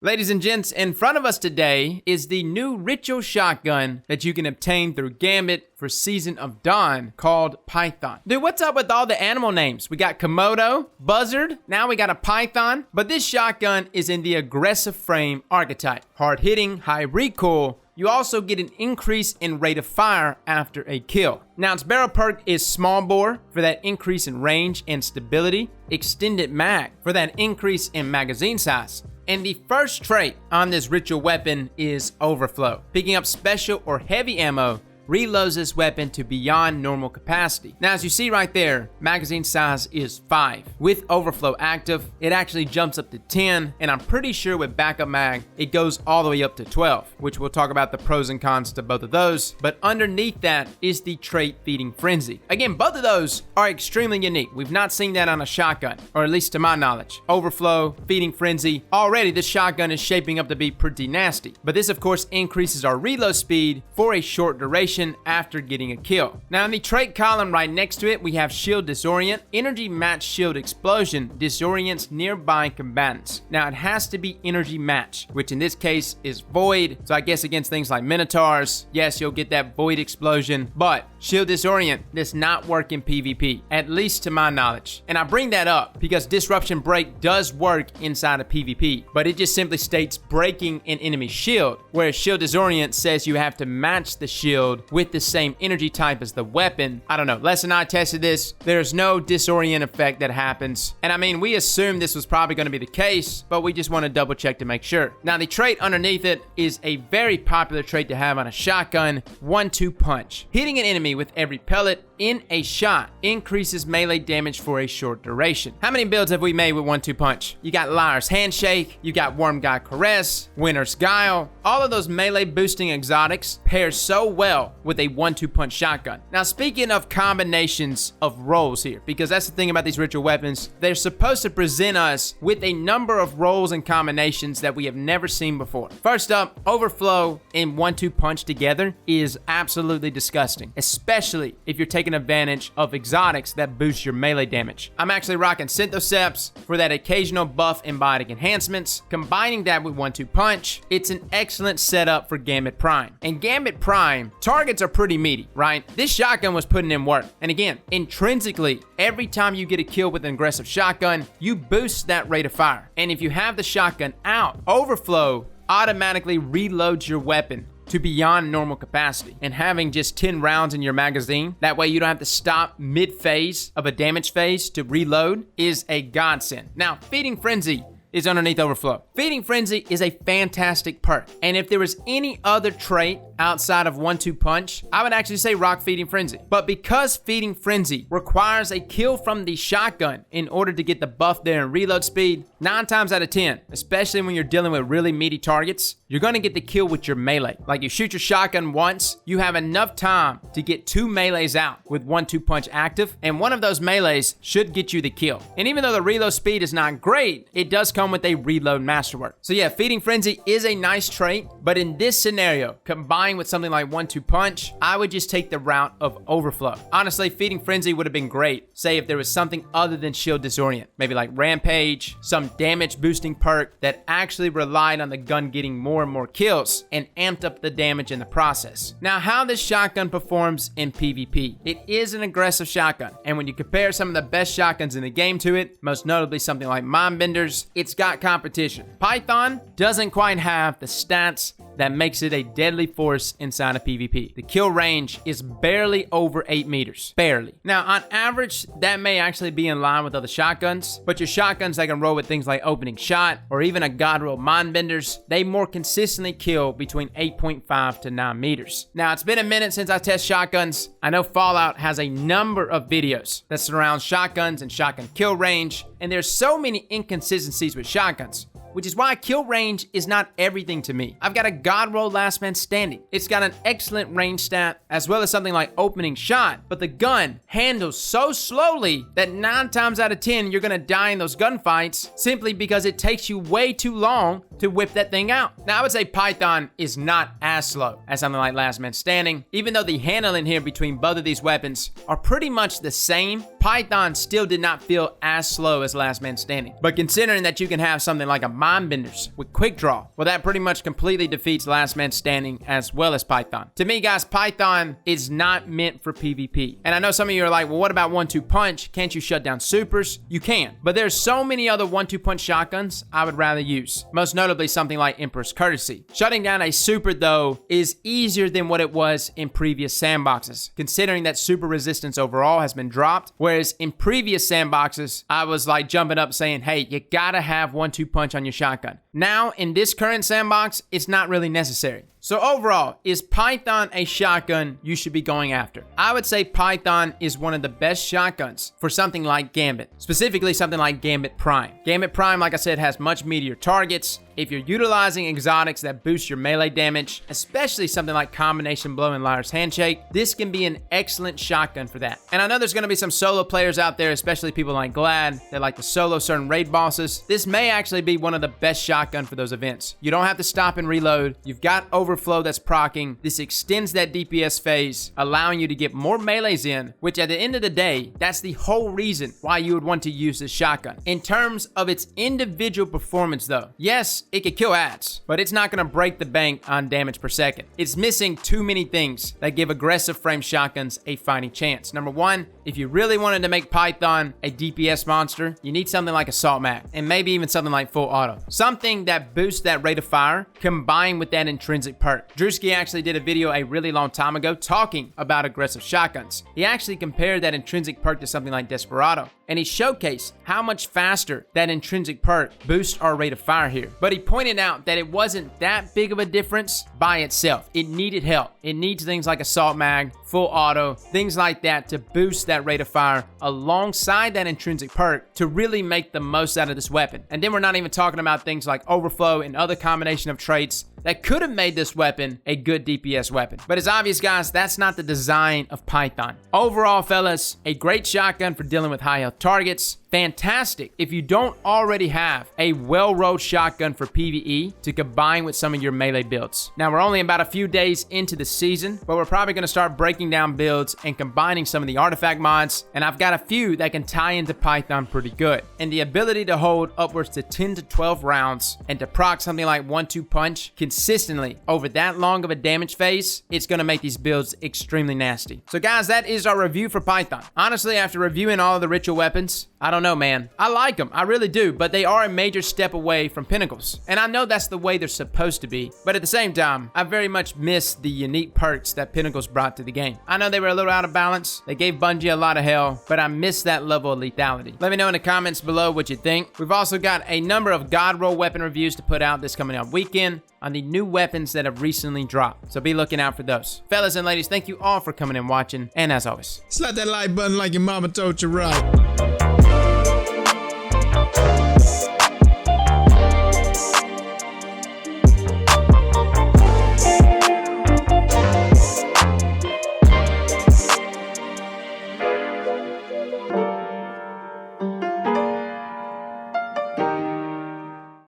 Ladies and gents, in front of us today is the new ritual shotgun that you can obtain through Gambit for Season of Dawn called Python. Dude, what's up with all the animal names? We got Komodo, Buzzard, now we got a Python, but this shotgun is in the aggressive frame archetype. Hard hitting, high recoil. You also get an increase in rate of fire after a kill. Now its barrel perk is small bore for that increase in range and stability, extended mag for that increase in magazine size. And the first trait on this ritual weapon is overflow. Picking up special or heavy ammo reloads this weapon to beyond normal capacity. Now, as you see right there, magazine size is 5. With overflow active, it actually jumps up to 10, and I'm pretty sure with backup mag, it goes all the way up to 12, which we'll talk about the pros and cons to both of those. But underneath that is the trait Feeding Frenzy. Again, both of those are extremely unique. We've not seen that on a shotgun, or at least to my knowledge. Overflow, Feeding Frenzy, already this shotgun is shaping up to be pretty nasty. But this, of course, increases our reload speed for a short duration after getting a kill. Now in the trait column right next to it, we have Shield Disorient, Energy Match Shield Explosion, disorients nearby combatants. Now it has to be energy match, which in this case is void, so I guess against things like Minotaurs, yes, you'll get that void explosion, but Shield Disorient does not work in PvP, at least to my knowledge. And I bring that up because Disruption Break does work inside of PvP, but it just simply states breaking an enemy shield, whereas Shield Disorient says you have to match the shield with the same energy type as the weapon. I don't know, Les and I tested this. There's no disorient effect that happens. And I mean, we assumed this was probably going to be the case, but we just want to double check to make sure. Now the trait underneath it is a very popular trait to have on a shotgun, 1-2 punch. Hitting an enemy with every pellet in a shot increases melee damage for a short duration. How many builds have we made with 1-2 punch? You got Liar's Handshake, you got Worm Guy Caress, Winter's Guile. All of those melee boosting exotics pair so well with a 1-2 punch shotgun. Now speaking of combinations of rolls here, because that's the thing about these ritual weapons, they're supposed to present us with a number of rolls and combinations that we have never seen before. First up, overflow and 1-2 punch together is absolutely disgusting, especially if you're taking advantage of exotics that boost your melee damage. I'm actually rocking Synthoceps for that occasional buff and biotic enhancements. Combining that with 1-2 punch, it's an excellent setup for Gambit Prime. And Gambit Prime, targets are pretty meaty, right? This shotgun was putting in work. And again, intrinsically, every time you get a kill with an aggressive shotgun, you boost that rate of fire. And if you have the shotgun out, overflow automatically reloads your weapon to beyond normal capacity, and having just 10 rounds in your magazine, that way you don't have to stop mid-phase of a damage phase to reload, is a godsend. Now, Feeding Frenzy is underneath overflow. Feeding Frenzy is a fantastic perk, and if there was any other trait outside of 1-2 punch, I would actually say rock Feeding Frenzy. But because Feeding Frenzy requires a kill from the shotgun in order to get the buff there in reload speed, 9 times out of 10, especially when you're dealing with really meaty targets, you're gonna get the kill with your melee. Like you shoot your shotgun once, you have enough time to get 2 melees out with 1-2 punch active, and one of those melees should get you the kill. And even though the reload speed is not great, it does come with a reload masterwork. So yeah, Feeding Frenzy is a nice trait, but in this scenario, combined with something like 1-2 punch, I would just take the route of overflow. Honestly, Feeding Frenzy would have been great, say if there was something other than Shield Disorient, maybe like Rampage, some damage boosting perk that actually relied on the gun getting more and more kills and amped up the damage in the process. Now, how this shotgun performs in PvP. It is an aggressive shotgun, and when you compare some of the best shotguns in the game to it, most notably something like Mindbenders, it's got competition. Python doesn't quite have the stats that makes it a deadly force inside of PvP. The kill range is barely over 8 meters. Barely. Now, on average, that may actually be in line with other shotguns, but your shotguns that can roll with things like Opening Shot or even a God Roll Mindbenders, they more consistently kill between 8.5 to 9 meters. Now, it's been a minute since I test shotguns. I know Fallout has a number of videos that surround shotguns and shotgun kill range, and there's so many inconsistencies with shotguns, which is why kill range is not everything to me. I've got a God Roll Last Man Standing. It's got an excellent range stat, as well as something like Opening Shot, but the gun handles so slowly that 9 times out of 10, you're gonna die in those gunfights simply because it takes you way too long to whip that thing out. Now, I would say Python is not as slow as something like Last Man Standing, even though the handling here between both of these weapons are pretty much the same. Python still did not feel as slow as Last Man Standing. But considering that you can have something like a Mindbenders with Quick Draw, well, that pretty much completely defeats Last Man Standing as well as Python. To me, guys, Python is not meant for PvP. And I know some of you are like, well, what about 1-2 punch? Can't you shut down supers? You can. But there's so many other 1-2 punch shotguns I would rather use. Most notably something like Emperor's Courtesy. Shutting down a super, though, is easier than what it was in previous sandboxes, considering that super resistance overall has been dropped, whereas in previous sandboxes, I was like jumping up saying, hey, you gotta have 1-2 punch on your shotgun. Now, in this current sandbox, it's not really necessary. So overall, is Python a shotgun you should be going after? I would say Python is one of the best shotguns for something like Gambit, specifically something like Gambit Prime. Gambit Prime, like I said, has much meatier targets. If you're utilizing exotics that boost your melee damage, especially something like Combination Blow and Liar's Handshake, this can be an excellent shotgun for that. And I know there's going to be some solo players out there, especially people like Glad, that like to solo certain raid bosses. This may actually be one of the best shotgun for those events. You don't have to stop and reload. You've got overflow that's proccing. This extends that DPS phase, allowing you to get more melees in, which at the end of the day, that's the whole reason why you would want to use this shotgun. In terms of its individual performance though, yes, it could kill ads, but it's not going to break the bank on damage per second. It's missing too many things that give aggressive frame shotguns a fighting chance. Number one, if you really wanted to make Python a DPS monster, you need something like Assault Mag, and maybe even something like Full Auto. Something that boosts that rate of fire combined with that intrinsic perk. Drewski actually did a video a really long time ago talking about aggressive shotguns. He actually compared that intrinsic perk to something like Desperado, and he showcased how much faster that intrinsic perk boosts our rate of fire here. But he pointed out that it wasn't that big of a difference by itself. It needed help. It needs things like Assault Mag, Full Auto, things like that to boost that rate of fire alongside that intrinsic perk to really make the most out of this weapon. And then we're not even talking about things like Overflow and other combination of traits that could have made this weapon a good DPS weapon. But it's obvious, guys, that's not the design of Python. Overall, fellas, a great shotgun for dealing with high health targets. Fantastic if you don't already have a well-rolled shotgun for PvE to combine with some of your melee builds. Now, we're only about a few days into the season, but we're probably going to start breaking down builds and combining some of the artifact mods, and I've got a few that can tie into Python pretty good. And the ability to hold upwards to 10 to 12 rounds and to proc something like 1-2 punch consistently over that long of a damage phase, it's going to make these builds extremely nasty. So guys, that is our review for Python. Honestly, after reviewing all of the ritual weapons, I don't know, man. I like them. I really do. But they are a major step away from Pinnacles. And I know that's the way they're supposed to be. But at the same time, I very much miss the unique perks that Pinnacles brought to the game. I know they were a little out of balance. They gave Bungie a lot of hell. But I miss that level of lethality. Let me know in the comments below what you think. We've also got a number of God Roll weapon reviews to put out this coming up weekend on the new weapons that have recently dropped. So be looking out for those. Fellas and ladies, thank you all for coming and watching. And as always, slap that like button like your mama told you right.